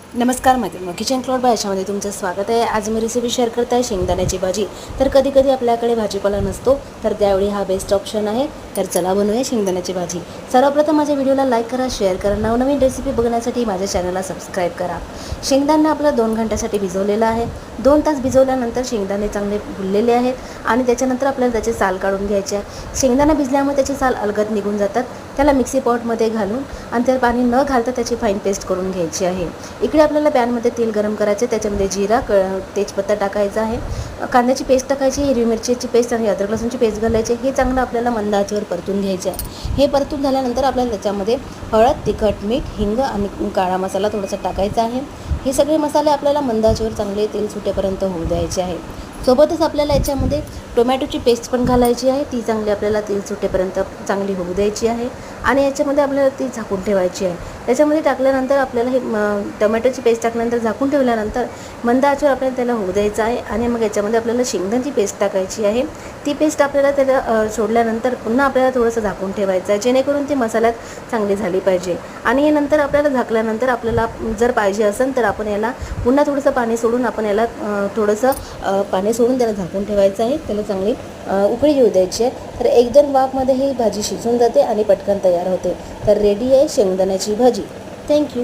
नमस्कार मैत्रिणी, kitchen Claude bye याच्यामध्ये तुमचं स्वागत आहे। आज मी रेसिपी शेअर करत आहे शेंगदाण्याची भाजी। तर कधी कधी आपल्याकडे भाजीपाला नसतो, तर त्यावेळी हा बेस्ट ऑप्शन आहे। तर चला बनवूया शेंगदाण्याची भाजी। सर्वप्रथम माझ्या व्हिडिओला लाईक करा, शेअर करा, नवनवीन रेसिपी बघण्यासाठी माझ्या चॅनलला सबस्क्राईब करा। शेंगदाणे आपलं 2 घंट्यासाठी भिजवलेलं आहे। 2 तास भिजवल्यानंतर शेंगदाणे चांगले फुललेले आहेत आणि त्याच्यानंतर आपल्याला त्याचे साल काढून घ्यायचे आहे। शेंगदाणा भिजल्यामुळे त्याचे साल अलगद निघून जातात। त्याला मिक्सी पॉटमध्ये घालून आणि त्यात पाणी न घालता त्याची फाईन पेस्ट करून घ्यायची आहे। इकडे आपल्याला पॅनमध्ये तेल गरम करायचे, त्याच्यामध्ये जिरा, तेजपत्ता टाकायचा आहे, कांद्याची पेस्ट टाकायची, हिरवी मिरचीची पेस्ट आणि अद्रक लसूणची पेस्ट घालायची। हे चांगलं आपल्याला मंद आचेवर परतून घ्यायचे आहे। हे परतून झाल्यानंतर आपल्याला त्याच्यामध्ये हळद, तिखट, मीठ, हिंग आणि काळा मसाला थोडासा टाकायचा आहे। हे सगळे मसाले आपल्याला मंद आचेवर चांगले तेल सुटेपर्यंत होऊ द्यायचे आहे। सोबतच आपल्याला याच्यामध्ये टोमॅटोची पेस्ट पण घालायची आहे, ती चांगली आपल्याला तेल सुटेपर्यंत चांगली होऊ द्यायची आहे आणि याच्यामध्ये आपल्याला ती झाकून ठेवायची आहे। त्याच्यामध्ये टाकल्यानंतर आपल्याला हे टोमॅटोची पेस्ट टाकल्यानंतर झाकून ठेवल्यानंतर मंद आचेवर आपल्याला त्याला होऊ द्यायचं आहे आणि मग याच्यामध्ये आपल्याला शेंगदाण्याची पेस्ट टाकायची आहे। ती पेस्ट आपल्याला त्याला सोडल्यानंतर पुन्हा आपल्याला थोडंसं झाकून ठेवायचं आहे, जेणेकरून ती मसाल्यात चांगली झाली पाहिजे। आणि हे नंतर आपल्याला झाकल्यानंतर आपल्याला जर पाहिजे असेल तर आपण याला पुन्हा थोडंसं पाणी सोडून आपण याला थोडंसं पाणी सोडून त्याला झाकून ठेवायचं आहे। त्याला चांगली उकळी येऊ द्यायची आहे। तर 1-2 वाफमध्ये ही भाजी शिजून जाते आणि पटकन तयार होते। तर रेडी आहे शेंगदाण्याची भाजी। थँक्यू।